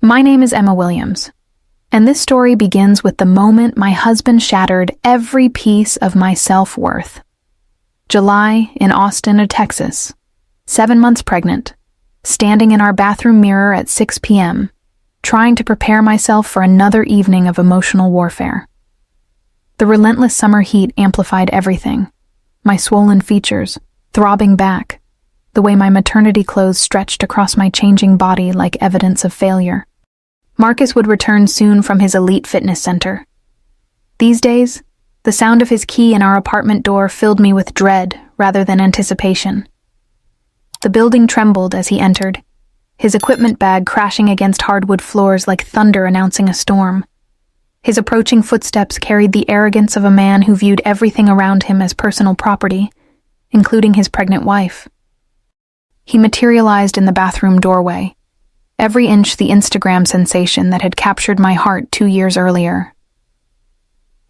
My name is Emma Williams, and this story begins with the moment my husband shattered every piece of my self-worth. July in Austin, Texas. 7 months pregnant, standing in our bathroom mirror at 6 p.m., trying to prepare myself for another evening of emotional warfare. The relentless summer heat amplified everything. My swollen features, throbbing back, the way my maternity clothes stretched across my changing body like evidence of failure. Marcus would return soon from his elite fitness center. These days, the sound of his key in our apartment door filled me with dread rather than anticipation. The building trembled as he entered, his equipment bag crashing against hardwood floors like thunder announcing a storm. His approaching footsteps carried the arrogance of a man who viewed everything around him as personal property, including his pregnant wife. He materialized in the bathroom doorway, every inch the Instagram sensation that had captured my heart 2 years earlier.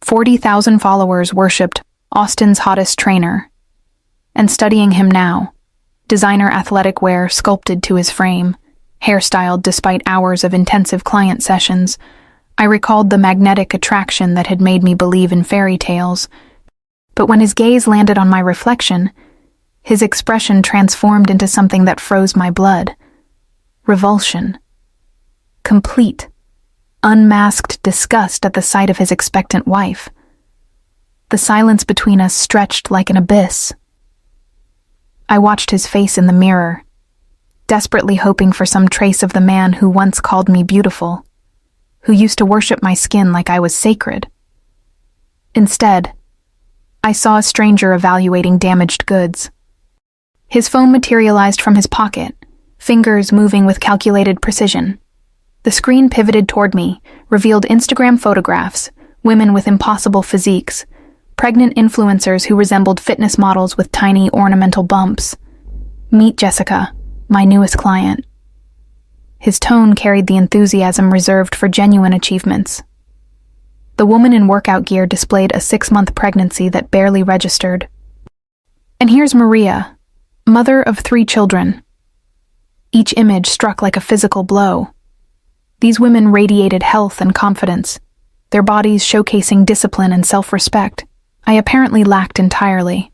40,000 followers worshipped Austin's hottest trainer, and studying him now, designer athletic wear sculpted to his frame, hairstyled despite hours of intensive client sessions, I recalled the magnetic attraction that had made me believe in fairy tales. But when his gaze landed on my reflection, his expression transformed into something that froze my blood. Revulsion. Complete, unmasked disgust at the sight of his expectant wife. The silence between us stretched like an abyss. I watched his face in the mirror, desperately hoping for some trace of the man who once called me beautiful, who used to worship my skin like I was sacred. Instead, I saw a stranger evaluating damaged goods. His phone materialized from his pocket, fingers moving with calculated precision. The screen pivoted toward me, revealed Instagram photographs, women with impossible physiques, pregnant influencers who resembled fitness models with tiny ornamental bumps. Meet Jessica, my newest client. His tone carried the enthusiasm reserved for genuine achievements. The woman in workout gear displayed a 6-month pregnancy that barely registered. And here's Maria, mother of 3 children. Each image struck like a physical blow. These women radiated health and confidence, their bodies showcasing discipline and self-respect. I apparently lacked entirely.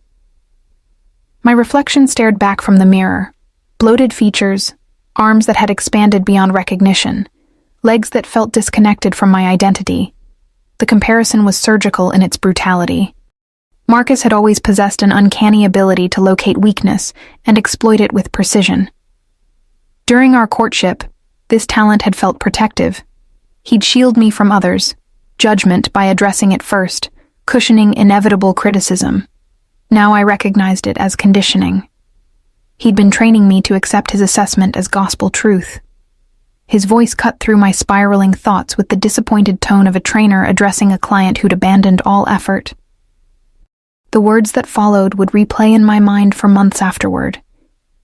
My reflection stared back from the mirror, bloated features, arms that had expanded beyond recognition, legs that felt disconnected from my identity. The comparison was surgical in its brutality. Marcus had always possessed an uncanny ability to locate weakness and exploit it with precision. During our courtship, this talent had felt protective. He'd shield me from others, judgment by addressing it first, cushioning inevitable criticism. Now I recognized it as conditioning. He'd been training me to accept his assessment as gospel truth. His voice cut through my spiraling thoughts with the disappointed tone of a trainer addressing a client who'd abandoned all effort. The words that followed would replay in my mind for months afterward,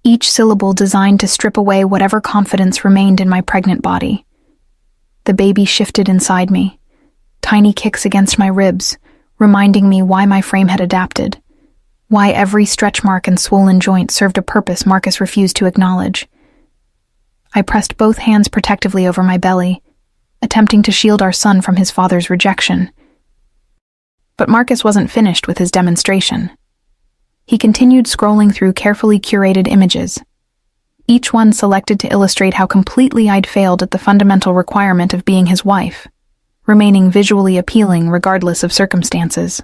each syllable designed to strip away whatever confidence remained in my pregnant body. The baby shifted inside me, tiny kicks against my ribs, reminding me why my frame had adapted, why every stretch mark and swollen joint served a purpose Marcus refused to acknowledge. I pressed both hands protectively over my belly, attempting to shield our son from his father's rejection. But Marcus wasn't finished with his demonstration. He continued scrolling through carefully curated images, each one selected to illustrate how completely I'd failed at the fundamental requirement of being his wife, remaining visually appealing regardless of circumstances.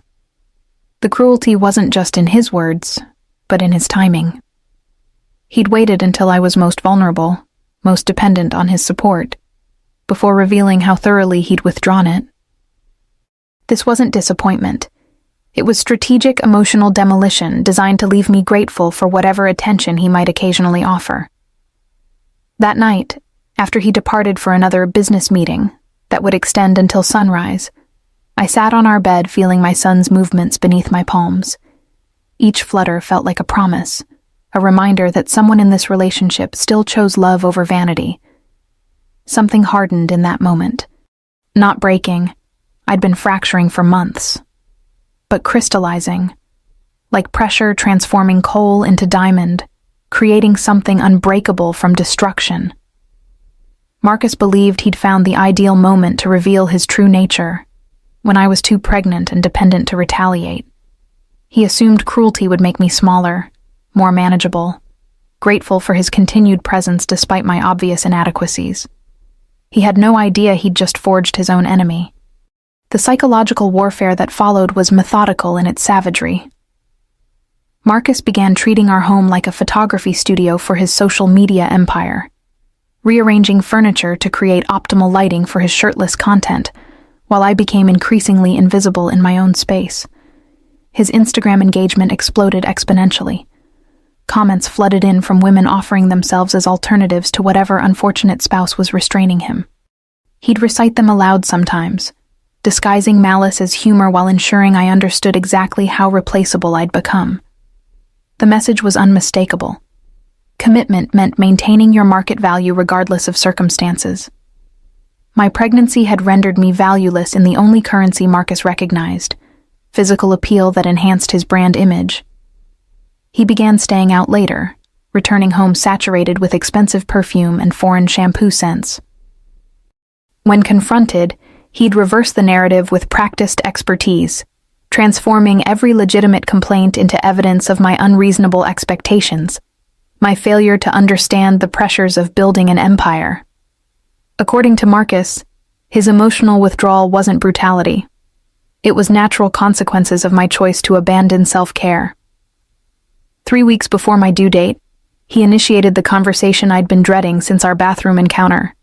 The cruelty wasn't just in his words, but in his timing. He'd waited until I was most vulnerable, most dependent on his support, before revealing how thoroughly he'd withdrawn it. This wasn't disappointment. It was strategic emotional demolition designed to leave me grateful for whatever attention he might occasionally offer. That night, after he departed for another business meeting that would extend until sunrise, I sat on our bed feeling my son's movements beneath my palms. Each flutter felt like a promise, a reminder that someone in this relationship still chose love over vanity. Something hardened in that moment. Not breaking. I'd been fracturing for months. But crystallizing, like pressure transforming coal into diamond, creating something unbreakable from destruction. Marcus believed he'd found the ideal moment to reveal his true nature, when I was too pregnant and dependent to retaliate. He assumed cruelty would make me smaller, more manageable, grateful for his continued presence despite my obvious inadequacies. He had no idea he'd just forged his own enemy. The psychological warfare that followed was methodical in its savagery. Marcus began treating our home like a photography studio for his social media empire, rearranging furniture to create optimal lighting for his shirtless content, while I became increasingly invisible in my own space. His Instagram engagement exploded exponentially. Comments flooded in from women offering themselves as alternatives to whatever unfortunate spouse was restraining him. He'd recite them aloud sometimes, disguising malice as humor while ensuring I understood exactly how replaceable I'd become. The message was unmistakable. Commitment meant maintaining your market value regardless of circumstances. My pregnancy had rendered me valueless in the only currency Marcus recognized, physical appeal that enhanced his brand image. He began staying out later, returning home saturated with expensive perfume and foreign shampoo scents. When confronted, he'd reverse the narrative with practiced expertise, transforming every legitimate complaint into evidence of my unreasonable expectations, my failure to understand the pressures of building an empire. According to Marcus, his emotional withdrawal wasn't brutality. It was natural consequences of my choice to abandon self-care. 3 weeks before my due date, he initiated the conversation I'd been dreading since our bathroom encounter.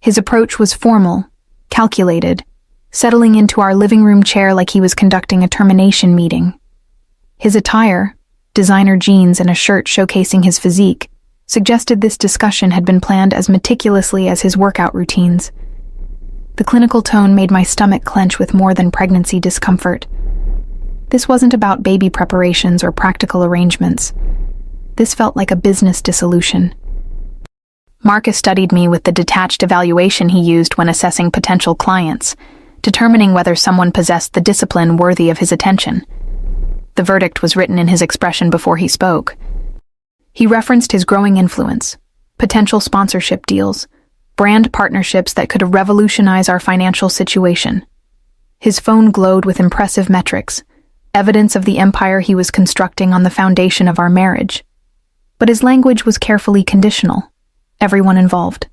His approach was formal, calculated, settling into our living room chair like he was conducting a termination meeting. His attire, designer jeans and a shirt showcasing his physique, suggested this discussion had been planned as meticulously as his workout routines. The clinical tone made my stomach clench with more than pregnancy discomfort. This wasn't about baby preparations or practical arrangements. This felt like a business dissolution. Marcus studied me with the detached evaluation he used when assessing potential clients, determining whether someone possessed the discipline worthy of his attention. The verdict was written in his expression before he spoke. He referenced his growing influence, potential sponsorship deals, brand partnerships that could revolutionize our financial situation. His phone glowed with impressive metrics, evidence of the empire he was constructing on the foundation of our marriage. But his language was carefully conditional, everyone involved.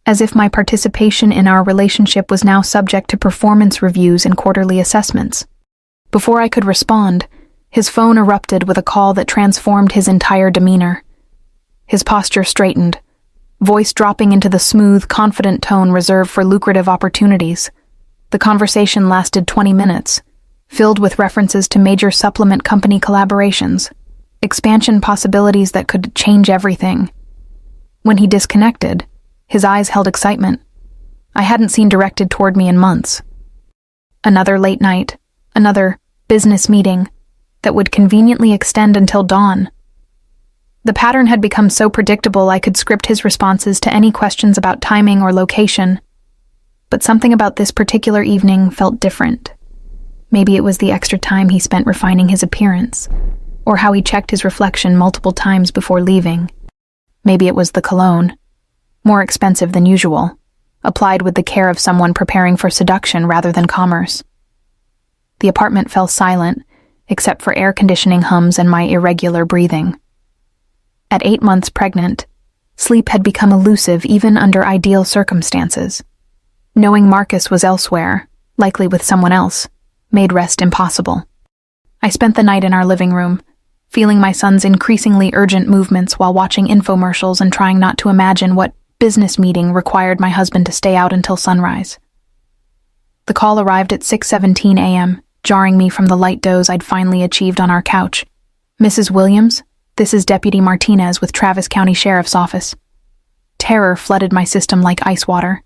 As if my participation in our relationship was now subject to performance reviews and quarterly assessments. Before I could respond, his phone erupted with a call that transformed his entire demeanor. His posture straightened, voice dropping into the smooth, confident tone reserved for lucrative opportunities. The conversation lasted 20 minutes, filled with references to major supplement company collaborations, expansion possibilities that could change everything. When he disconnected, his eyes held excitement I hadn't seen directed toward me in months. Another late night, another business meeting that would conveniently extend until dawn. The pattern had become so predictable I could script his responses to any questions about timing or location. But something about this particular evening felt different. Maybe it was the extra time he spent refining his appearance, or how he checked his reflection multiple times before leaving. Maybe it was the cologne, more expensive than usual, applied with the care of someone preparing for seduction rather than commerce. The apartment fell silent, except for air conditioning hums and my irregular breathing. At 8 months pregnant, sleep had become elusive even under ideal circumstances. Knowing Marcus was elsewhere, likely with someone else, made rest impossible. I spent the night in our living room, feeling my son's increasingly urgent movements while watching infomercials and trying not to imagine what business meeting required my husband to stay out until sunrise. The call arrived at 6:17 a.m., jarring me from the light doze I'd finally achieved on our couch. "Mrs. Williams, this is Deputy Martinez with Travis County Sheriff's Office." Terror flooded my system like ice water.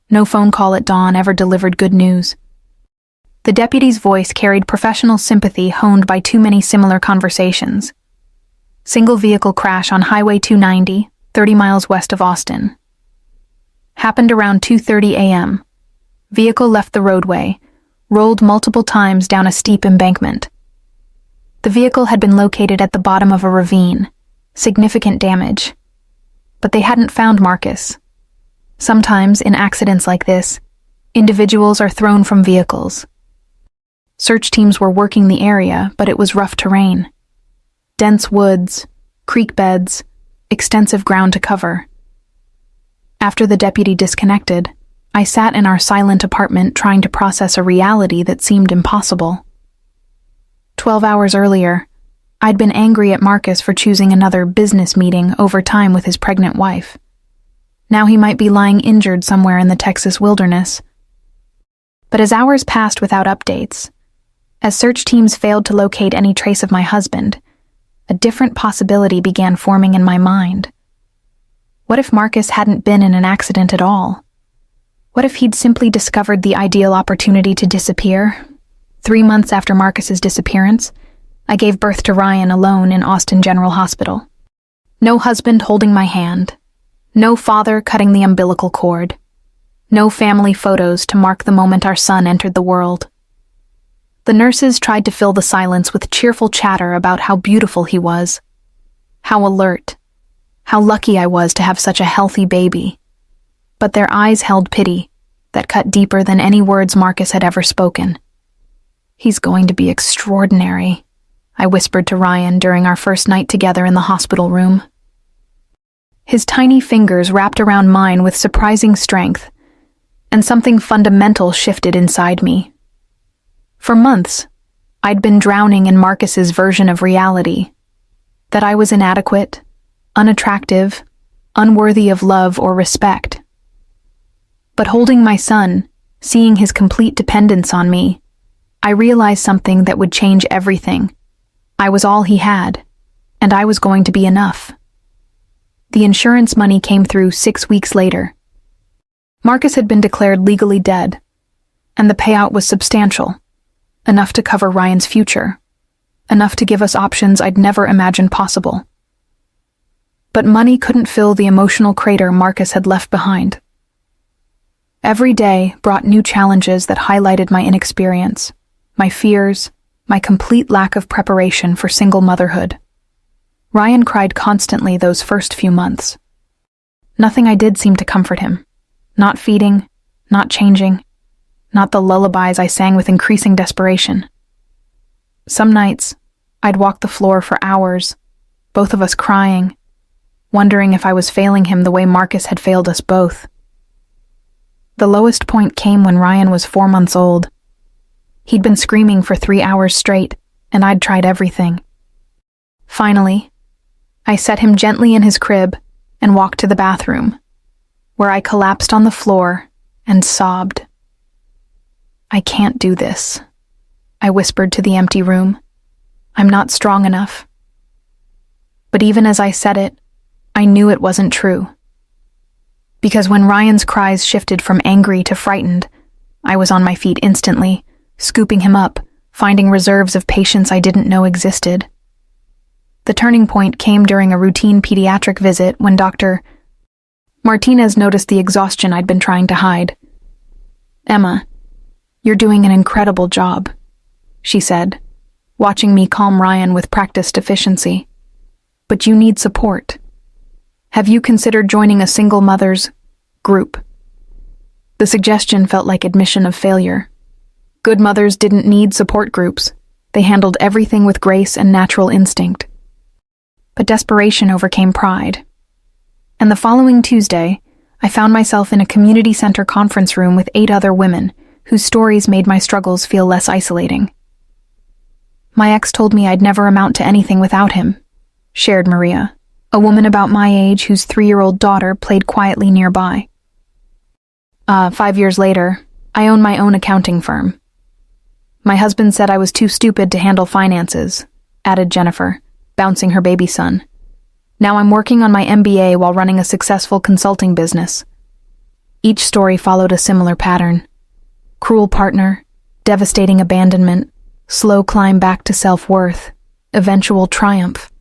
No phone call at dawn ever delivered good news. The deputy's voice carried professional sympathy honed by too many similar conversations. Single vehicle crash on Highway 290, 30 miles west of Austin. Happened around 2:30 a.m. Vehicle left the roadway, rolled multiple times down a steep embankment. The vehicle had been located at the bottom of a ravine, significant damage. But they hadn't found Marcus. Sometimes, in accidents like this, individuals are thrown from vehicles. Search teams were working the area, but it was rough terrain. Dense woods, creek beds, extensive ground to cover. After the deputy disconnected, I sat in our silent apartment trying to process a reality that seemed impossible. 12 hours earlier, I'd been angry at Marcus for choosing another business meeting over time with his pregnant wife. Now he might be lying injured somewhere in the Texas wilderness. But as hours passed without updates, as search teams failed to locate any trace of my husband, a different possibility began forming in my mind. What if Marcus hadn't been in an accident at all? What if he'd simply discovered the ideal opportunity to disappear? 3 months after Marcus's disappearance, I gave birth to Ryan alone in Austin General Hospital. No husband holding my hand. No father cutting the umbilical cord. No family photos to mark the moment our son entered the world. The nurses tried to fill the silence with cheerful chatter about how beautiful he was, how alert, how lucky I was to have such a healthy baby. But their eyes held pity that cut deeper than any words Marcus had ever spoken. "He's going to be extraordinary," I whispered to Ryan during our first night together in the hospital room. His tiny fingers wrapped around mine with surprising strength, and something fundamental shifted inside me. For months, I'd been drowning in Marcus's version of reality, that I was inadequate, unattractive, unworthy of love or respect. But holding my son, seeing his complete dependence on me, I realized something that would change everything. I was all he had, and I was going to be enough. The insurance money came through 6 weeks later. Marcus had been declared legally dead, and the payout was substantial. Enough to cover Ryan's future, enough to give us options I'd never imagined possible. But money couldn't fill the emotional crater Marcus had left behind. Every day brought new challenges that highlighted my inexperience, my fears, my complete lack of preparation for single motherhood. Ryan cried constantly those first few months. Nothing I did seemed to comfort him. Not feeding, not changing, not the lullabies I sang with increasing desperation. Some nights, I'd walk the floor for hours, both of us crying, wondering if I was failing him the way Marcus had failed us both. The lowest point came when Ryan was 4 months old. He'd been screaming for 3 hours straight, and I'd tried everything. Finally, I set him gently in his crib and walked to the bathroom, where I collapsed on the floor and sobbed. "I can't do this," I whispered to the empty room. "I'm not strong enough." But even as I said it, I knew it wasn't true. Because when Ryan's cries shifted from angry to frightened, I was on my feet instantly, scooping him up, finding reserves of patience I didn't know existed. The turning point came during a routine pediatric visit when Dr. Martinez noticed the exhaustion I'd been trying to hide. "Emma, you're doing an incredible job," she said, watching me calm Ryan with practiced efficiency. "But you need support. Have you considered joining a single mother's group?" The suggestion felt like admission of failure. Good mothers didn't need support groups. They handled everything with grace and natural instinct. But desperation overcame pride. And the following Tuesday, I found myself in a community center conference room with 8 other women whose stories made my struggles feel less isolating. "My ex told me I'd never amount to anything without him," shared Maria, a woman about my age whose 3-year-old daughter played quietly nearby. 5 years later, I own my own accounting firm. My husband said I was too stupid to handle finances," added Jennifer, bouncing her baby son. "Now I'm working on my MBA while running a successful consulting business." Each story followed a similar pattern. Cruel partner, devastating abandonment, slow climb back to self-worth, eventual triumph.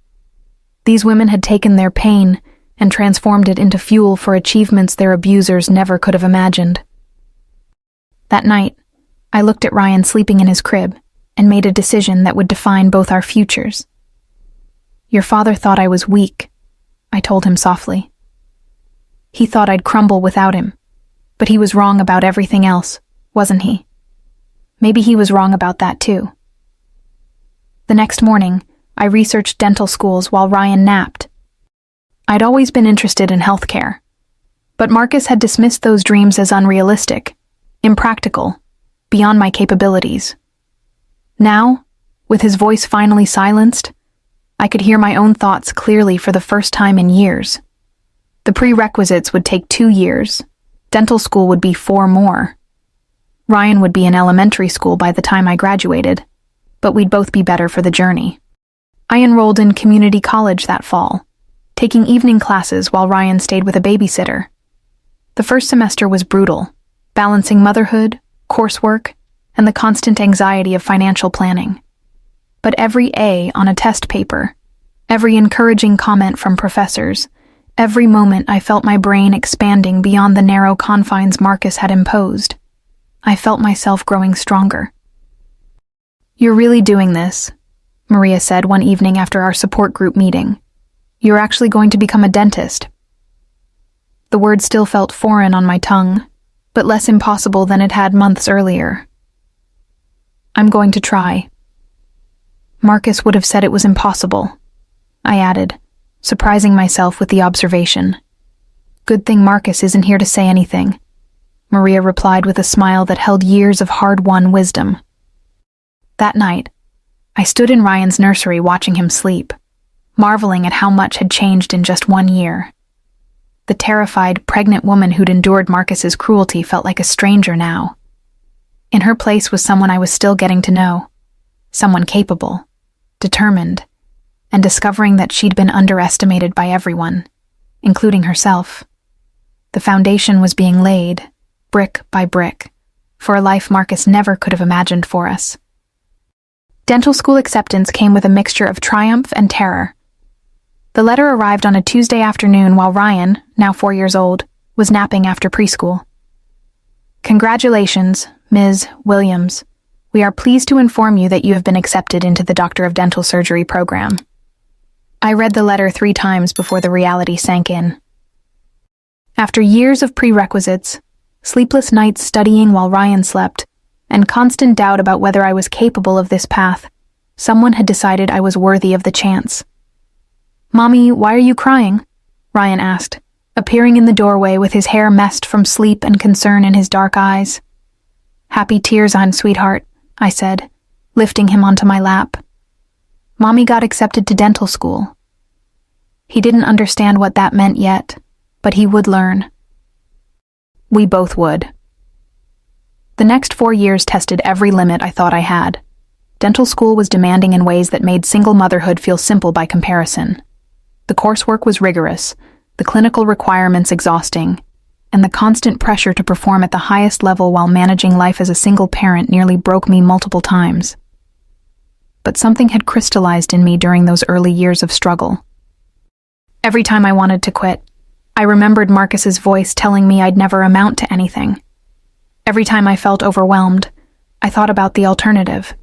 These women had taken their pain and transformed it into fuel for achievements their abusers never could have imagined. That night, I looked at Ryan sleeping in his crib and made a decision that would define both our futures. "Your father thought I was weak," I told him softly. He thought I'd crumble without him. But he was wrong about everything else, wasn't he? Maybe he was wrong about that too. The next morning, I researched dental schools while Ryan napped. I'd always been interested in healthcare, but Marcus had dismissed those dreams as unrealistic, impractical, beyond my capabilities. Now, with his voice finally silenced, I could hear my own thoughts clearly for the first time in years. The prerequisites would take 2 years. Dental school would be 4 more. Ryan would be in elementary school by the time I graduated, but we'd both be better for the journey. I enrolled in community college that fall, taking evening classes while Ryan stayed with a babysitter. The first semester was brutal, balancing motherhood, coursework, and the constant anxiety of financial planning. But every A on a test paper, every encouraging comment from professors, every moment I felt my brain expanding beyond the narrow confines Marcus had imposed, I felt myself growing stronger. "You're really doing this," Maria said one evening after our support group meeting. "You're actually going to become a dentist." The word still felt foreign on my tongue, but less impossible than it had months earlier. "I'm going to try." Marcus would have said it was impossible, I added, surprising myself with the observation. "Good thing Marcus isn't here to say anything," Maria replied with a smile that held years of hard-won wisdom. That night, I stood in Ryan's nursery watching him sleep, marveling at how much had changed in just 1 year. The terrified, pregnant woman who'd endured Marcus's cruelty felt like a stranger now. In her place was someone I was still getting to know, someone capable, determined, and discovering that she'd been underestimated by everyone, including herself. The foundation was being laid, brick by brick, for a life Marcus never could have imagined for us. Dental school acceptance came with a mixture of triumph and terror. The letter arrived on a Tuesday afternoon while Ryan, now 4 years old, was napping after preschool. "Congratulations, Ms. Williams. We are pleased to inform you that you have been accepted into the Doctor of Dental Surgery program." I read the letter 3 times before the reality sank in. After years of prerequisites, sleepless nights studying while Ryan slept, and constant doubt about whether I was capable of this path, someone had decided I was worthy of the chance. "Mommy, why are you crying?" Ryan asked, appearing in the doorway with his hair messed from sleep and concern in his dark eyes. "Happy tears on, sweetheart," I said, lifting him onto my lap. "Mommy got accepted to dental school." He didn't understand what that meant yet, but he would learn. We both would. The next 4 years tested every limit I thought I had. Dental school was demanding in ways that made single motherhood feel simple by comparison. The coursework was rigorous, the clinical requirements exhausting, and the constant pressure to perform at the highest level while managing life as a single parent nearly broke me multiple times. But something had crystallized in me during those early years of struggle. Every time I wanted to quit, I remembered Marcus's voice telling me I'd never amount to anything. Every time I felt overwhelmed, I thought about the alternative,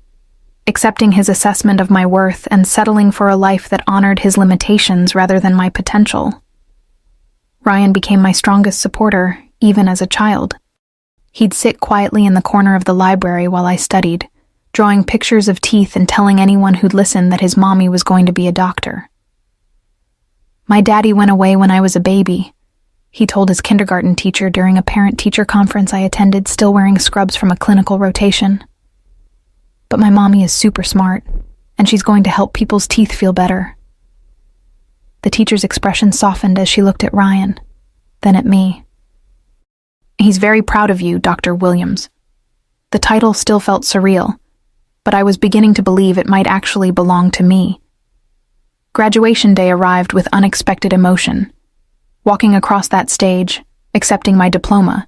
accepting his assessment of my worth and settling for a life that honored his limitations rather than my potential. Ryan became my strongest supporter, even as a child. He'd sit quietly in the corner of the library while I studied, drawing pictures of teeth and telling anyone who'd listen that his mommy was going to be a doctor. My daddy went away when I was a baby, he told his kindergarten teacher during a parent-teacher conference I attended, still wearing scrubs from a clinical rotation. But my mommy is super smart, and she's going to help people's teeth feel better. The teacher's expression softened as she looked at Ryan, then at me. "He's very proud of you, Dr. Williams." The title still felt surreal, but I was beginning to believe it might actually belong to me. Graduation day arrived with unexpected emotion. Walking across that stage, accepting my diploma,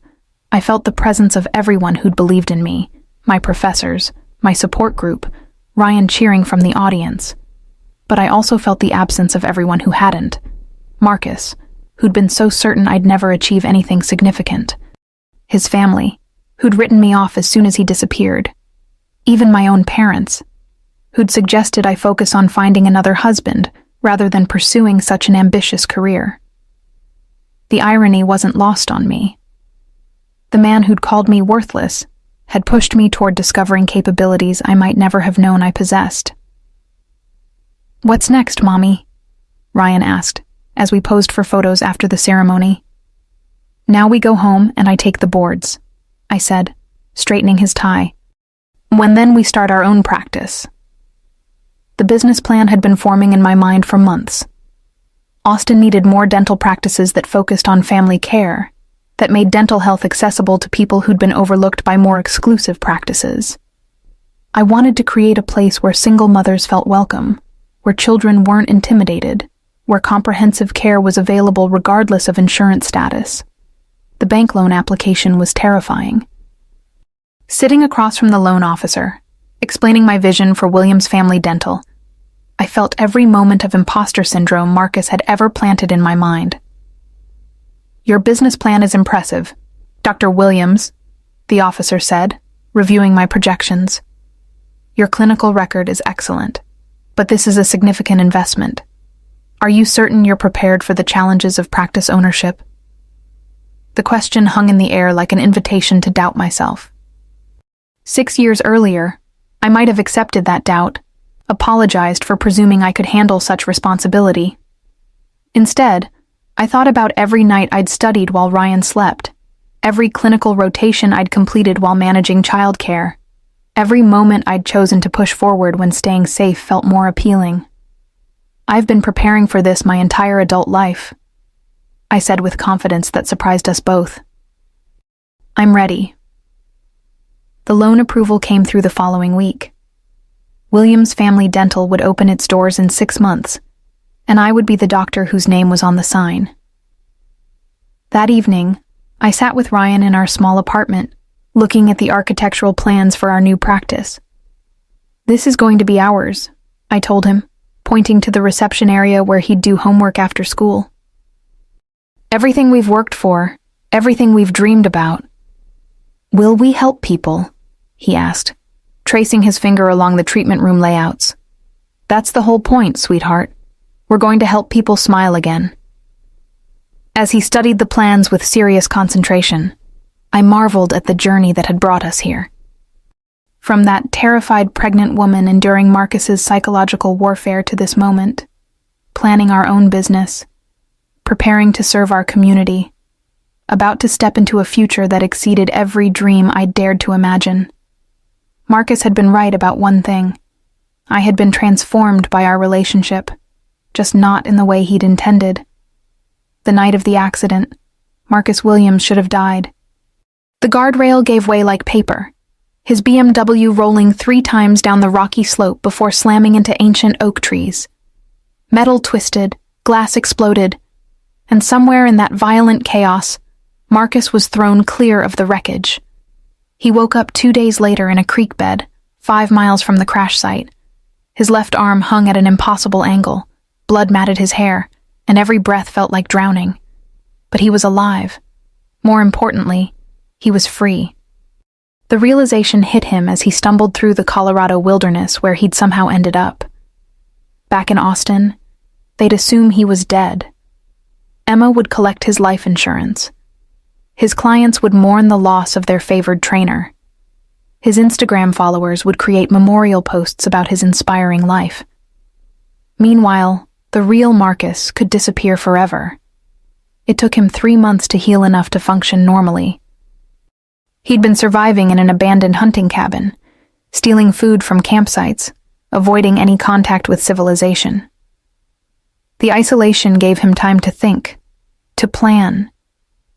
I felt the presence of everyone who'd believed in me, my professors, my support group, Ryan cheering from the audience. But I also felt the absence of everyone who hadn't. Marcus, who'd been so certain I'd never achieve anything significant. His family, who'd written me off as soon as he disappeared. Even my own parents, who'd suggested I focus on finding another husband rather than pursuing such an ambitious career. The irony wasn't lost on me. The man who'd called me worthless had pushed me toward discovering capabilities I might never have known I possessed. "What's next, Mommy?" Ryan asked, as we posed for photos after the ceremony. "Now we go home and I take the boards," I said, straightening his tie. Then we start our own practice." The business plan had been forming in my mind for months. Austin needed more dental practices that focused on family care, that made dental health accessible to people who'd been overlooked by more exclusive practices. I wanted to create a place where single mothers felt welcome, where children weren't intimidated, where comprehensive care was available regardless of insurance status. The bank loan application was terrifying. Sitting across from the loan officer, explaining my vision for Williams Family Dental, I felt every moment of imposter syndrome Marcus had ever planted in my mind. "Your business plan is impressive, Dr. Williams," the officer said, reviewing my projections. "Your clinical record is excellent, but this is a significant investment. Are you certain you're prepared for the challenges of practice ownership?" The question hung in the air like an invitation to doubt myself. 6 years earlier, I might have accepted that doubt, apologized for presuming I could handle such responsibility. Instead, I thought about every night I'd studied while Ryan slept, every clinical rotation I'd completed while managing childcare, every moment I'd chosen to push forward when staying safe felt more appealing. "I've been preparing for this my entire adult life," I said with confidence that surprised us both. "I'm ready." The loan approval came through the following week. Williams Family Dental would open its doors in 6 months, and I would be the doctor whose name was on the sign. That evening, I sat with Ryan in our small apartment, looking at the architectural plans for our new practice. "This is going to be ours," I told him, pointing to the reception area where he'd do homework after school. "Everything we've worked for, everything we've dreamed about." "Will we help people?" he asked, tracing his finger along the treatment room layouts. "That's the whole point, sweetheart. We're going to help people smile again." As he studied the plans with serious concentration, I marveled at the journey that had brought us here. From that terrified pregnant woman enduring Marcus's psychological warfare to this moment, planning our own business, preparing to serve our community, about to step into a future that exceeded every dream I'd dared to imagine. Marcus had been right about one thing. I had been transformed by our relationship, just not in the way he'd intended. The night of the accident, Marcus Williams should have died. The guardrail gave way like paper, his BMW rolling 3 times down the rocky slope before slamming into ancient oak trees. Metal twisted, glass exploded, and somewhere in that violent chaos, Marcus was thrown clear of the wreckage. He woke up 2 days later in a creek bed, 5 miles from the crash site. His left arm hung at an impossible angle, blood matted his hair, and every breath felt like drowning. But he was alive. More importantly, he was free. The realization hit him as he stumbled through the Colorado wilderness where he'd somehow ended up. Back in Austin, they'd assume he was dead. Emma would collect his life insurance. His clients would mourn the loss of their favored trainer. His Instagram followers would create memorial posts about his inspiring life. Meanwhile, the real Marcus could disappear forever. It took him 3 months to heal enough to function normally. He'd been surviving in an abandoned hunting cabin, stealing food from campsites, avoiding any contact with civilization. The isolation gave him time to think, to plan,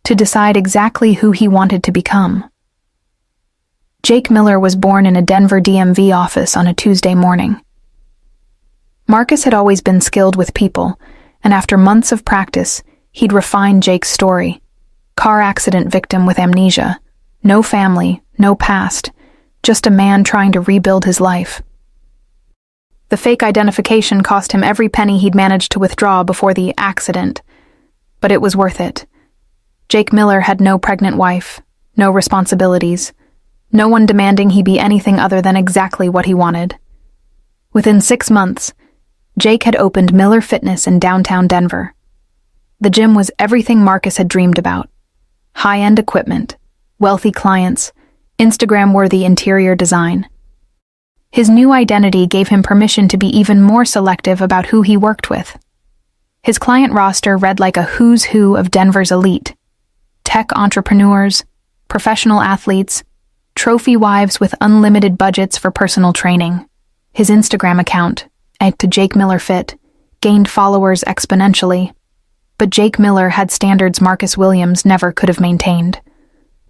to decide exactly who he wanted to become. Jake Miller was born in a Denver DMV office on a Tuesday morning. Marcus had always been skilled with people, and after months of practice, he'd refined Jake's story. Car accident victim with amnesia, no family, no past, just a man trying to rebuild his life. The fake identification cost him every penny he'd managed to withdraw before the accident, but it was worth it. Jake Miller had no pregnant wife, no responsibilities, no one demanding he be anything other than exactly what he wanted. Within 6 months, Jake had opened Miller Fitness in downtown Denver. The gym was everything Marcus had dreamed about. High-end equipment, wealthy clients, Instagram-worthy interior design. His new identity gave him permission to be even more selective about who he worked with. His client roster read like a who's who of Denver's elite. Tech entrepreneurs, professional athletes, trophy wives with unlimited budgets for personal training. His Instagram account, @Jake Miller Fit, gained followers exponentially. But Jake Miller had standards Marcus Williams never could have maintained.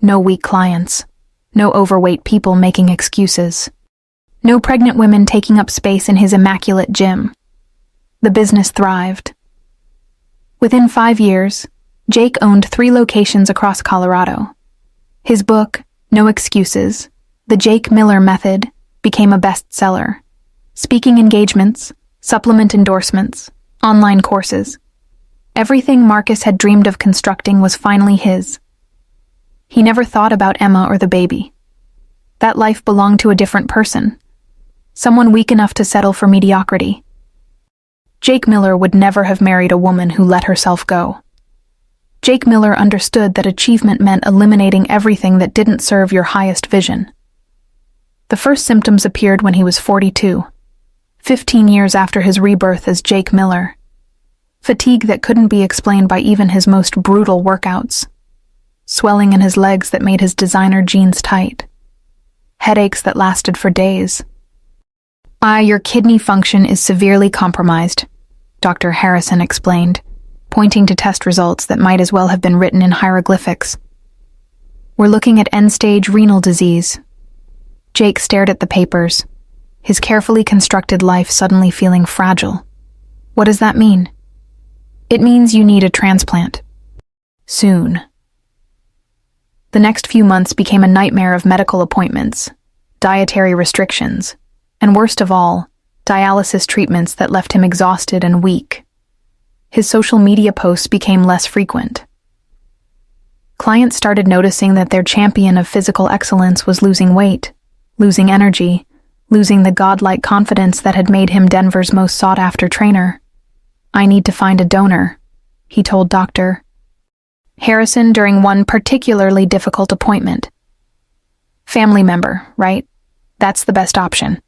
No weak clients. No overweight people making excuses. No pregnant women taking up space in his immaculate gym. The business thrived. Within 5 years, Jake owned 3 locations across Colorado. His book, No Excuses, The Jake Miller Method, became a bestseller. Speaking engagements, supplement endorsements, online courses. Everything Marcus had dreamed of constructing was finally his. He never thought about Emma or the baby. That life belonged to a different person. Someone weak enough to settle for mediocrity. Jake Miller would never have married a woman who let herself go. Jake Miller understood that achievement meant eliminating everything that didn't serve your highest vision. The first symptoms appeared when he was 42, 15 years after his rebirth as Jake Miller. Fatigue that couldn't be explained by even his most brutal workouts. Swelling in his legs that made his designer jeans tight. Headaches that lasted for days. Your kidney function is severely compromised, Dr. Harrison explained, pointing to test results that might as well have been written in hieroglyphics. We're looking at end-stage renal disease. Jake stared at the papers, his carefully constructed life suddenly feeling fragile. What does that mean? It means you need a transplant. Soon. The next few months became a nightmare of medical appointments, dietary restrictions, and worst of all, dialysis treatments that left him exhausted and weak. His social media posts became less frequent. Clients started noticing that their champion of physical excellence was losing weight, losing energy, losing the godlike confidence that had made him Denver's most sought-after trainer. I need to find a donor, he told Dr. Harrison during one particularly difficult appointment. Family member, right? That's the best option.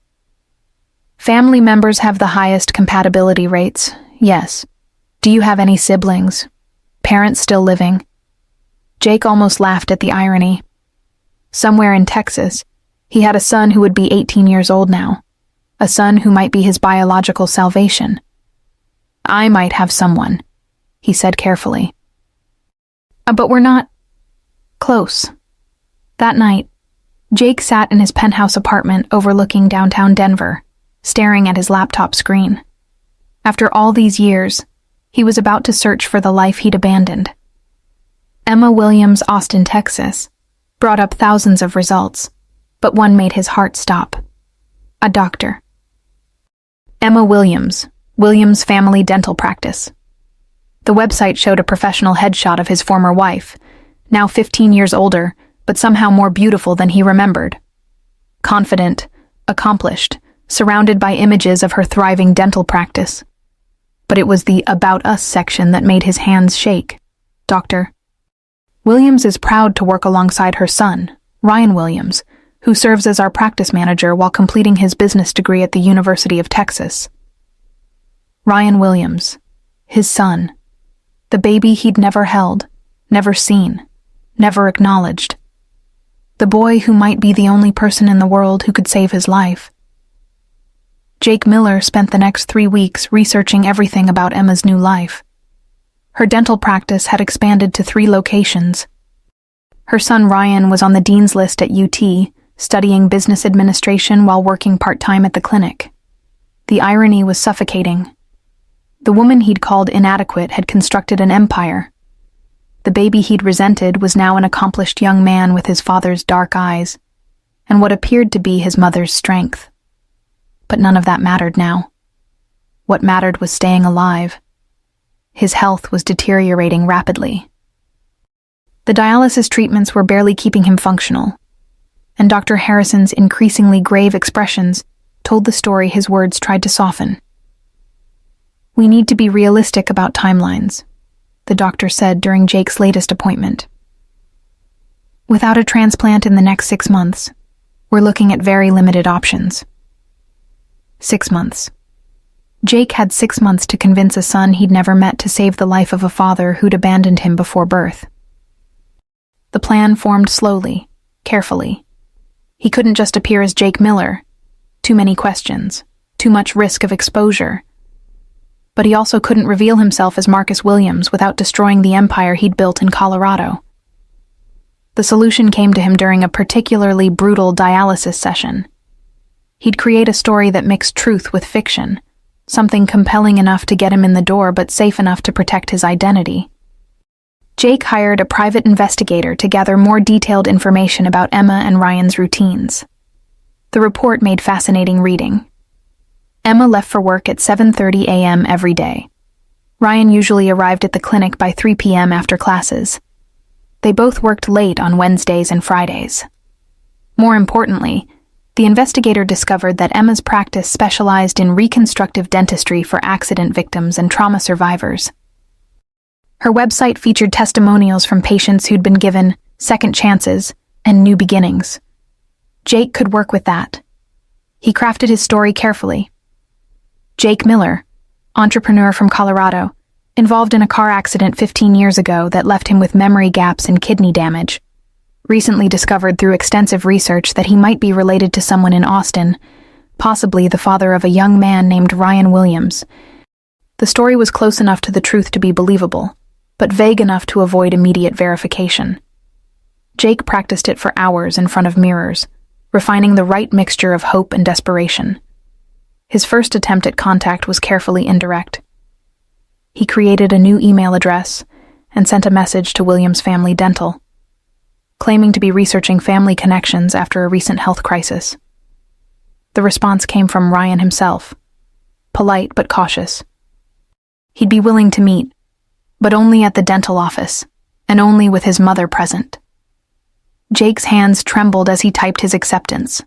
Family members have the highest compatibility rates, yes. Do you have any siblings? Parents still living? Jake almost laughed at the irony. Somewhere in Texas, he had a son who would be 18 years old now. A son who might be his biological salvation. I might have someone, he said carefully. But we're not close. That night, Jake sat in his penthouse apartment overlooking downtown Denver, staring at his laptop screen. After all these years, he was about to search for the life he'd abandoned. Emma Williams, Austin, Texas, brought up thousands of results, but one made his heart stop. A doctor. Emma Williams, Williams Family Dental Practice. The website showed a professional headshot of his former wife, now 15 years older, but somehow more beautiful than he remembered. Confident, accomplished, surrounded by images of her thriving dental practice. But it was the About Us section that made his hands shake. Dr. Williams is proud to work alongside her son, Ryan Williams, who serves as our practice manager while completing his business degree at the University of Texas. Ryan Williams, his son, the baby he'd never held, never seen, never acknowledged. The boy who might be the only person in the world who could save his life. Jake Miller spent the next 3 weeks researching everything about Emma's new life. Her dental practice had expanded to 3 locations. Her son Ryan was on the dean's list at UT, studying business administration while working part-time at the clinic. The irony was suffocating. The woman he'd called inadequate had constructed an empire. The baby he'd resented was now an accomplished young man with his father's dark eyes, and what appeared to be his mother's strength. But none of that mattered now. What mattered was staying alive. His health was deteriorating rapidly. The dialysis treatments were barely keeping him functional, and Dr. Harrison's increasingly grave expressions told the story his words tried to soften. We need to be realistic about timelines. the doctor said during Jake's latest appointment. Without a transplant in the next 6 months, we're looking at very limited options. 6 months. Jake had 6 months to convince a son he'd never met to save the life of a father who'd abandoned him before birth. The plan formed slowly, carefully. He couldn't just appear as Jake Miller. Too many questions, too much risk of exposure. But he also couldn't reveal himself as Marcus Williams without destroying the empire he'd built in Colorado. The solution came to him during a particularly brutal dialysis session. He'd create a story that mixed truth with fiction, something compelling enough to get him in the door but safe enough to protect his identity. Jake hired a private investigator to gather more detailed information about Emma and Ryan's routines. The report made fascinating reading. Emma left for work at 7:30 a.m. every day. Ryan usually arrived at the clinic by 3 p.m. after classes. They both worked late on Wednesdays and Fridays. More importantly, the investigator discovered that Emma's practice specialized in reconstructive dentistry for accident victims and trauma survivors. Her website featured testimonials from patients who'd been given second chances and new beginnings. Jake could work with that. He crafted his story carefully. Jake Miller, entrepreneur from Colorado, involved in a car accident 15 years ago that left him with memory gaps and kidney damage. Recently discovered through extensive research that he might be related to someone in Austin, possibly the father of a young man named Ryan Williams. The story was close enough to the truth to be believable, but vague enough to avoid immediate verification. Jake practiced it for hours in front of mirrors, refining the right mixture of hope and desperation. His first attempt at contact was carefully indirect. He created a new email address and sent a message to Williams Family Dental, claiming to be researching family connections after a recent health crisis. The response came from Ryan himself, polite but cautious. He'd be willing to meet, but only at the dental office, and only with his mother present. Jake's hands trembled as he typed his acceptance.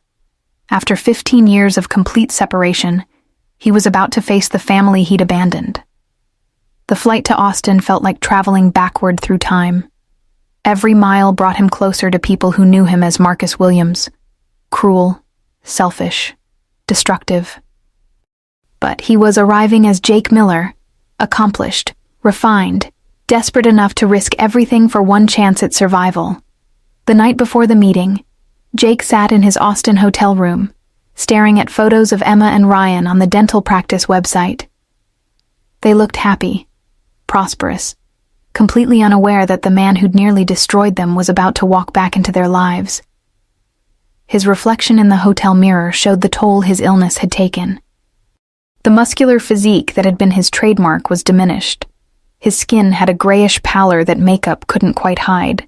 After 15 years of complete separation, he was about to face the family he'd abandoned. The flight to Austin felt like traveling backward through time. Every mile brought him closer to people who knew him as Marcus Williams, cruel, selfish, destructive. But he was arriving as Jake Miller, accomplished, refined, desperate enough to risk everything for one chance at survival. The night before the meeting, Jake sat in his Austin hotel room, staring at photos of Emma and Ryan on the dental practice website. They looked happy, prosperous, completely unaware that the man who'd nearly destroyed them was about to walk back into their lives. His reflection in the hotel mirror showed the toll his illness had taken. The muscular physique that had been his trademark was diminished. His skin had a grayish pallor that makeup couldn't quite hide,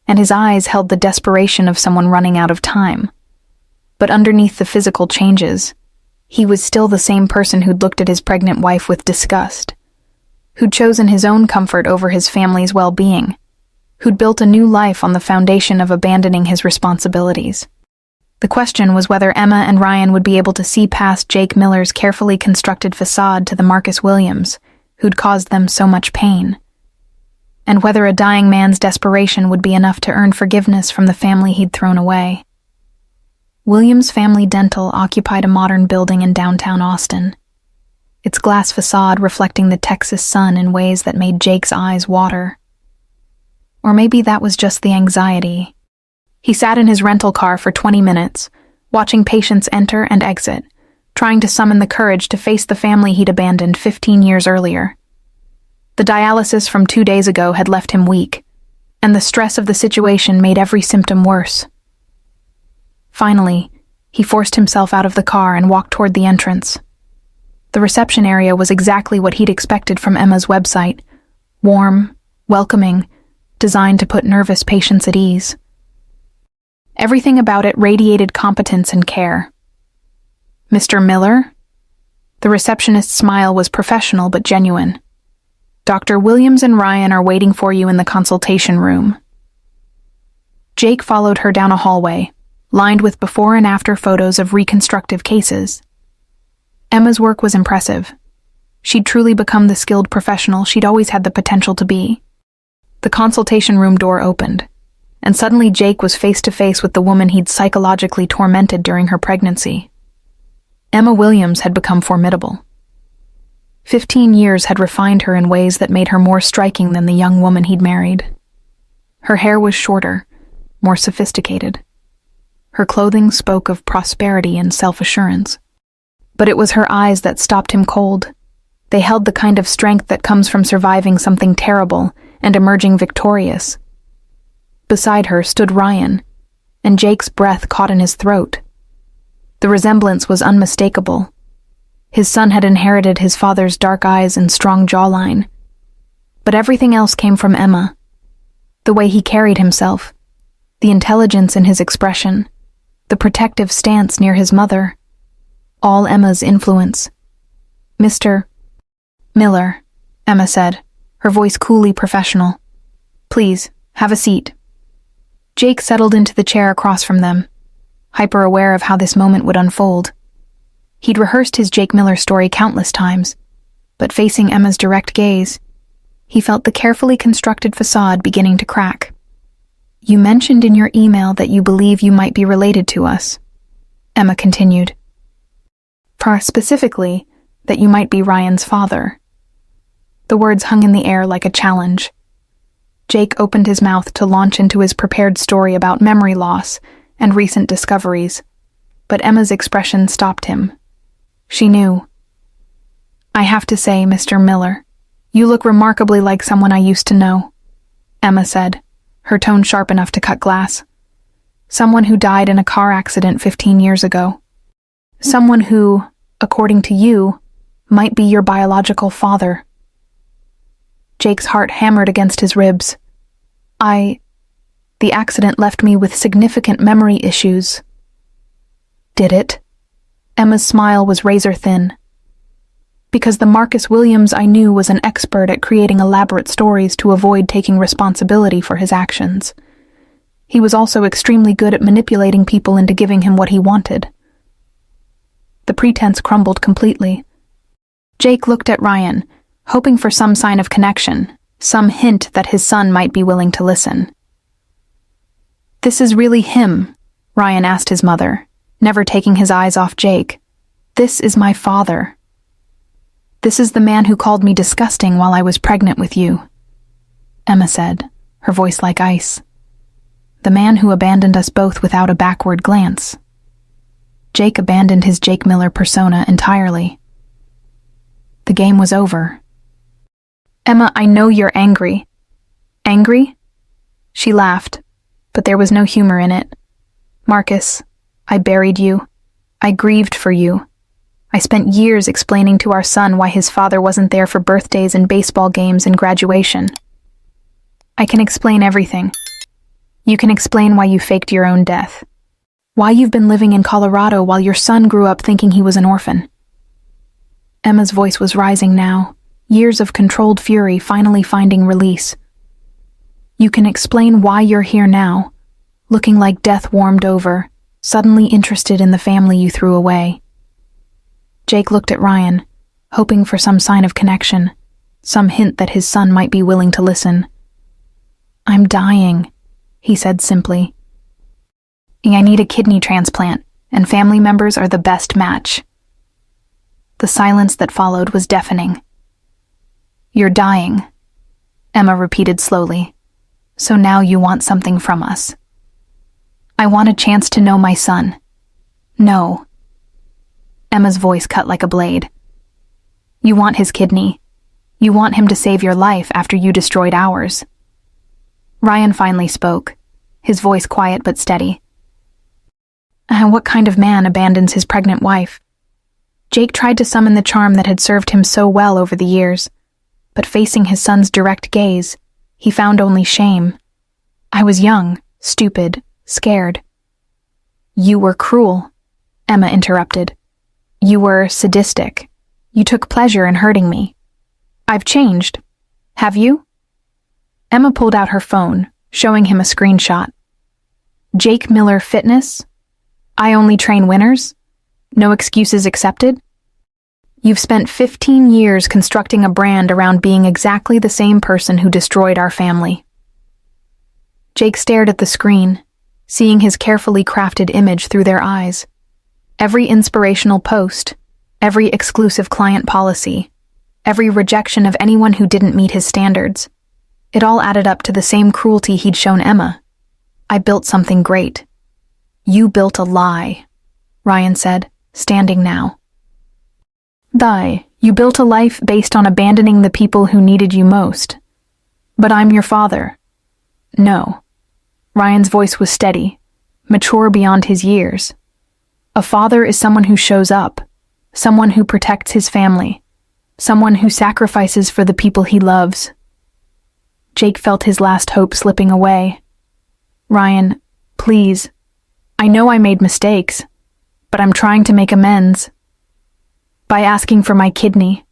and his eyes held the desperation of someone running out of time. But underneath the physical changes, he was still the same person who'd looked at his pregnant wife with disgust, who'd chosen his own comfort over his family's well-being, who'd built a new life on the foundation of abandoning his responsibilities. The question was whether Emma and Ryan would be able to see past Jake Miller's carefully constructed facade to the Marcus Williams, who'd caused them so much pain, and whether a dying man's desperation would be enough to earn forgiveness from the family he'd thrown away. Williams Family Dental occupied a modern building in downtown Austin, its glass facade reflecting the Texas sun in ways that made Jake's eyes water. Or maybe that was just the anxiety. He sat in his rental car for 20 minutes, watching patients enter and exit, trying to summon the courage to face the family he'd abandoned 15 years earlier. The dialysis from 2 days ago had left him weak, and the stress of the situation made every symptom worse. Finally, he forced himself out of the car and walked toward the entrance. The reception area was exactly what he'd expected from Emma's website: warm, welcoming, designed to put nervous patients at ease. Everything about it radiated competence and care. "Mr. Miller?" The receptionist's smile was professional but genuine. "Dr. Williams and Ryan are waiting for you in the consultation room." Jake followed her down a hallway, lined with before and after photos of reconstructive cases. Emma's work was impressive. She'd truly become the skilled professional she'd always had the potential to be. The consultation room door opened, and suddenly Jake was face to face with the woman he'd psychologically tormented during her pregnancy. Emma Williams had become formidable. 15 years had refined her in ways that made her more striking than the young woman he'd married. Her hair was shorter, more sophisticated. Her clothing spoke of prosperity and self-assurance. But it was her eyes that stopped him cold. They held the kind of strength that comes from surviving something terrible and emerging victorious. Beside her stood Ryan, and Jake's breath caught in his throat. The resemblance was unmistakable. His son had inherited his father's dark eyes and strong jawline. But everything else came from Emma. The way he carried himself, the intelligence in his expression, the protective stance near his mother. All Emma's influence. "Mr. Miller," Emma said, her voice coolly professional. "Please, have a seat." Jake settled into the chair across from them, hyper-aware of how this moment would unfold. He'd rehearsed his Jake Miller story countless times, but facing Emma's direct gaze, he felt the carefully constructed facade beginning to crack. "You mentioned in your email that you believe you might be related to us," Emma continued. "Specifically, that you might be Ryan's father." The words hung in the air like a challenge. Jake opened his mouth to launch into his prepared story about memory loss and recent discoveries, but Emma's expression stopped him. She knew. "I have to say, Mr. Miller, you look remarkably like someone I used to know," Emma said, her tone sharp enough to cut glass. "Someone who died in a car accident 15 years ago. Someone who, according to you, might be your biological father." Jake's heart hammered against his ribs. The accident left me with significant memory issues." "Did it?" Emma's smile was razor thin. "Because the Marcus Williams I knew was an expert at creating elaborate stories to avoid taking responsibility for his actions. He was also extremely good at manipulating people into giving him what he wanted." The pretense crumbled completely. Jake looked at Ryan, hoping for some sign of connection, some hint that his son might be willing to listen. "This is really him?" Ryan asked his mother, never taking his eyes off Jake. "This is my father. This is the man who called me disgusting while I was pregnant with you," Emma said, her voice like ice. "The man who abandoned us both without a backward glance." Jake abandoned his Jake Miller persona entirely. The game was over. "Emma, I know you're angry." "Angry?" She laughed, but there was no humor in it. "Marcus, I buried you. I grieved for you. I spent years explaining to our son why his father wasn't there for birthdays and baseball games and graduation. I can explain everything. You can explain why you faked your own death. Why you've been living in Colorado while your son grew up thinking he was an orphan." Emma's voice was rising now, years of controlled fury finally finding release. "You can explain why you're here now, looking like death warmed over, suddenly interested in the family you threw away." Jake looked at Ryan, hoping for some sign of connection, some hint that his son might be willing to listen. "I'm dying," he said simply. "I need a kidney transplant, and family members are the best match." The silence that followed was deafening. "You're dying," Emma repeated slowly. "So now you want something from us." "I want a chance to know my son." "No." Emma's voice cut like a blade. "You want his kidney. You want him to save your life after you destroyed ours." Ryan finally spoke, his voice quiet but steady. What kind of man abandons his pregnant wife? Jake tried to summon the charm that had served him so well over the years, but facing his son's direct gaze, he found only shame. "I was young, stupid, scared." "You were cruel," Emma interrupted. "You were sadistic. You took pleasure in hurting me. I've changed. Have you?" Emma pulled out her phone, showing him a screenshot. "Jake Miller Fitness? I only train winners? No excuses accepted?" You've spent 15 years constructing a brand around being exactly the same person who destroyed our family. Jake stared at the screen, seeing his carefully crafted image through their eyes. Every inspirational post, every exclusive client policy, every rejection of anyone who didn't meet his standards. It all added up to the same cruelty he'd shown Emma. I built something great. You built a lie, Ryan said, standing now. You built a life based on abandoning the people who needed you most. But I'm your father. No. Ryan's voice was steady, mature beyond his years. A father is someone who shows up, someone who protects his family, someone who sacrifices for the people he loves. Jake felt his last hope slipping away. Ryan, please. I know I made mistakes, but I'm trying to make amends. By asking for my kidney.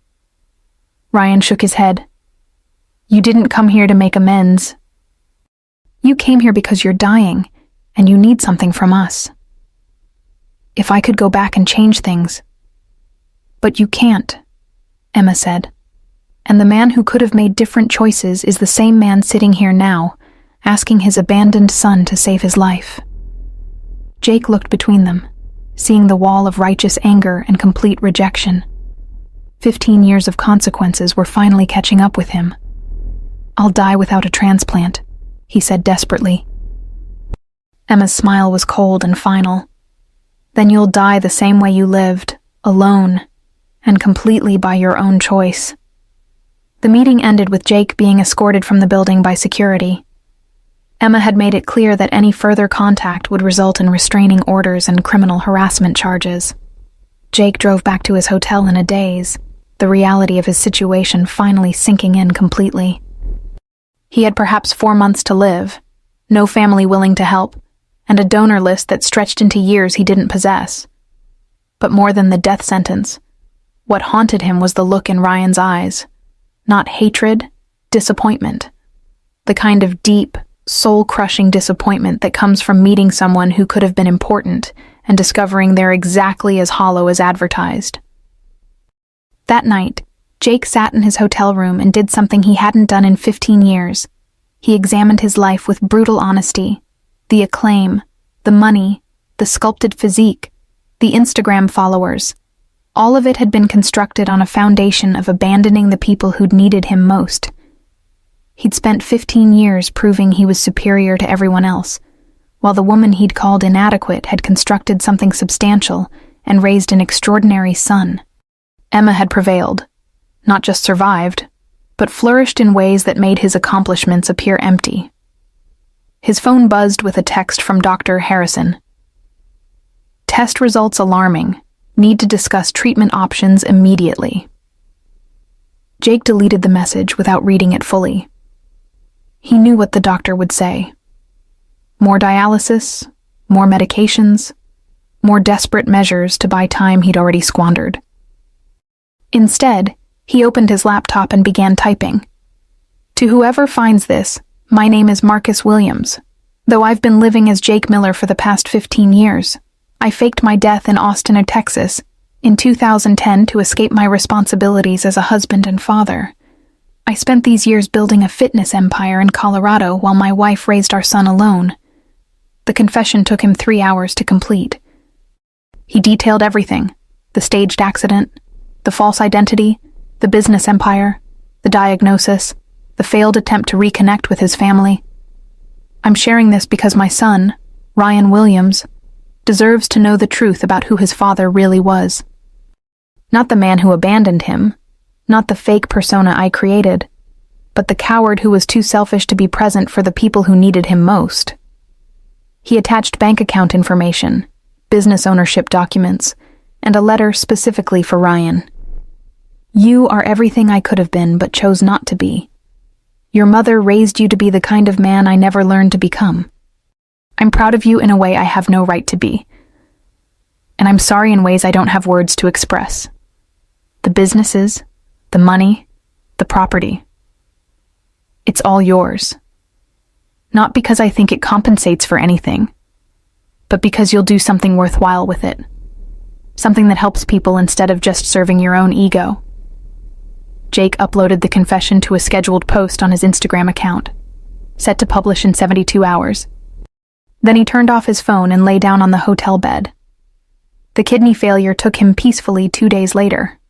Ryan shook his head. You didn't come here to make amends. You came here because you're dying, and you need something from us. If I could go back and change things. But you can't, Emma said. And the man who could have made different choices is the same man sitting here now, asking his abandoned son to save his life. Jake looked between them, seeing the wall of righteous anger and complete rejection. 15 years of consequences were finally catching up with him. I'll die without a transplant, he said desperately. Emma's smile was cold and final. Then you'll die the same way you lived, alone, and completely by your own choice. The meeting ended with Jake being escorted from the building by security. Emma had made it clear that any further contact would result in restraining orders and criminal harassment charges. Jake drove back to his hotel in a daze, the reality of his situation finally sinking in completely. He had perhaps 4 months to live, no family willing to help, and a donor list that stretched into years he didn't possess. But more than the death sentence, what haunted him was the look in Ryan's eyes. Not hatred, disappointment. The kind of deep, soul-crushing disappointment that comes from meeting someone who could have been important and discovering they're exactly as hollow as advertised. That night, Jake sat in his hotel room and did something he hadn't done in 15 years. He examined his life with brutal honesty. The acclaim, the money, the sculpted physique, the Instagram followers. All of it had been constructed on a foundation of abandoning the people who'd needed him most. He'd spent 15 years proving he was superior to everyone else, while the woman he'd called inadequate had constructed something substantial and raised an extraordinary son. Emma had prevailed, not just survived, but flourished in ways that made his accomplishments appear empty. His phone buzzed with a text from Dr. Harrison. Test results alarming. Need to discuss treatment options immediately. Jake deleted the message without reading it fully. He knew what the doctor would say. More dialysis, more medications, more desperate measures to buy time he'd already squandered. Instead, he opened his laptop and began typing. To whoever finds this, my name is Marcus Williams. Though I've been living as Jake Miller for the past 15 years, I faked my death in Austin, Texas, in 2010 to escape my responsibilities as a husband and father. I spent these years building a fitness empire in Colorado while my wife raised our son alone. The confession took him 3 hours to complete. He detailed everything: the staged accident, the false identity, the business empire, the diagnosis, the failed attempt to reconnect with his family. I'm sharing this because my son, Ryan Williams, deserves to know the truth about who his father really was. Not the man who abandoned him, not the fake persona I created, but the coward who was too selfish to be present for the people who needed him most. He attached bank account information, business ownership documents, and a letter specifically for Ryan. You are everything I could have been but chose not to be. Your mother raised you to be the kind of man I never learned to become. I'm proud of you in a way I have no right to be. And I'm sorry in ways I don't have words to express. The businesses, the money, the property. It's all yours. Not because I think it compensates for anything, but because you'll do something worthwhile with it. something that helps people instead of just serving your own ego. Jake uploaded the confession to a scheduled post on his Instagram account, set to publish in 72 hours. Then he turned off his phone and lay down on the hotel bed. The kidney failure took him peacefully 2 days later.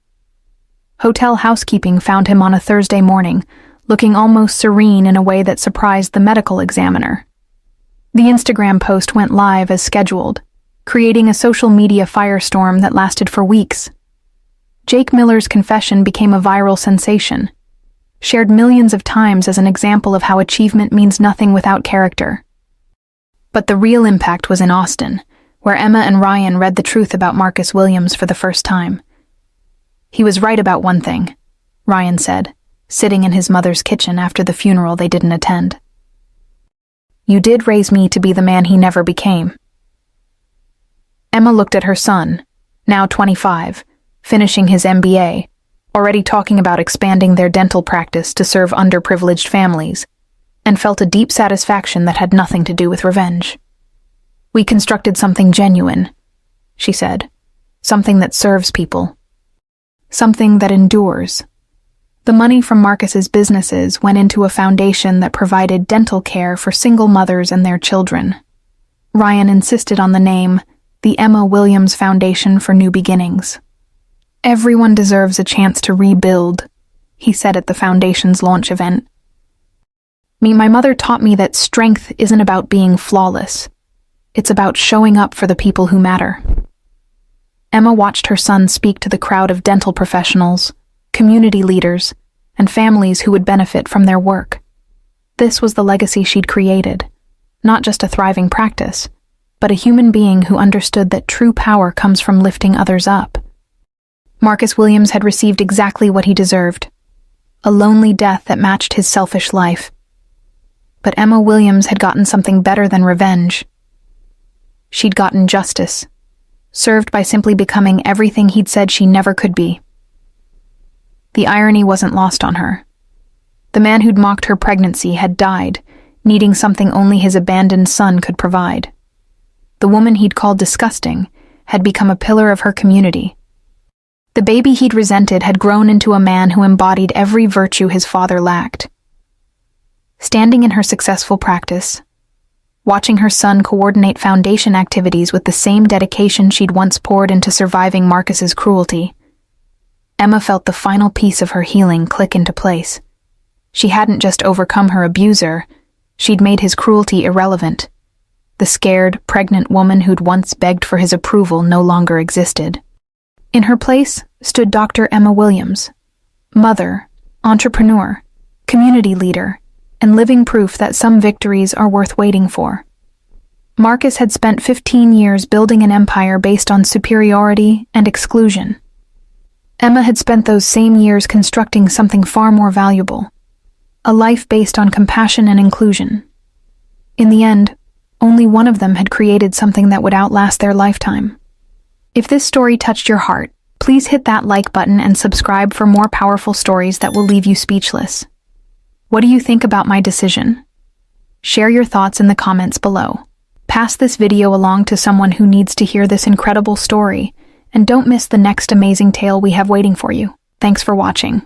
Hotel housekeeping found him on a Thursday morning, looking almost serene in a way that surprised the medical examiner. The Instagram post went live as scheduled, creating a social media firestorm that lasted for weeks. Jake Miller's confession became a viral sensation, shared millions of times as an example of how achievement means nothing without character. But the real impact was in Austin, where Emma and Ryan read the truth about Marcus Williams for the first time. "He was right about one thing," Ryan said, sitting in his mother's kitchen after the funeral they didn't attend. "You did raise me to be the man he never became." Emma looked at her son, now 25, finishing his MBA, already talking about expanding their dental practice to serve underprivileged families, and felt a deep satisfaction that had nothing to do with revenge. "We constructed something genuine," she said, "something that serves people. Something that endures." The money from Marcus's businesses went into a foundation that provided dental care for single mothers and their children. Ryan insisted on the name, the Emma Williams Foundation for New Beginnings. "Everyone deserves a chance to rebuild," he said at the foundation's launch event. My mother taught me that strength isn't about being flawless. It's about showing up for the people who matter. Emma watched her son speak to the crowd of dental professionals, community leaders, and families who would benefit from their work. This was the legacy she'd created, not just a thriving practice, but a human being who understood that true power comes from lifting others up. Marcus Williams had received exactly what he deserved, a lonely death that matched his selfish life. But Emma Williams had gotten something better than revenge. She'd gotten justice, served by simply becoming everything he'd said she never could be. The irony wasn't lost on her. The man who'd mocked her pregnancy had died, needing something only his abandoned son could provide. The woman he'd called disgusting had become a pillar of her community. The baby he'd resented had grown into a man who embodied every virtue his father lacked. Standing in her successful practice, watching her son coordinate foundation activities with the same dedication she'd once poured into surviving Marcus's cruelty, Emma felt the final piece of her healing click into place. She hadn't just overcome her abuser, she'd made his cruelty irrelevant. The scared, pregnant woman who'd once begged for his approval no longer existed. In her place stood Dr. Emma Williams, mother, entrepreneur, community leader, and living proof that some victories are worth waiting for. Marcus had spent 15 years building an empire based on superiority and exclusion. Emma had spent those same years constructing something far more valuable, a life based on compassion and inclusion. In the end, only one of them had created something that would outlast their lifetime. If this story touched your heart, please hit that like button and subscribe for more powerful stories that will leave you speechless. What do you think about my decision? Share your thoughts in the comments below. Pass this video along to someone who needs to hear this incredible story, and don't miss the next amazing tale we have waiting for you. Thanks for watching.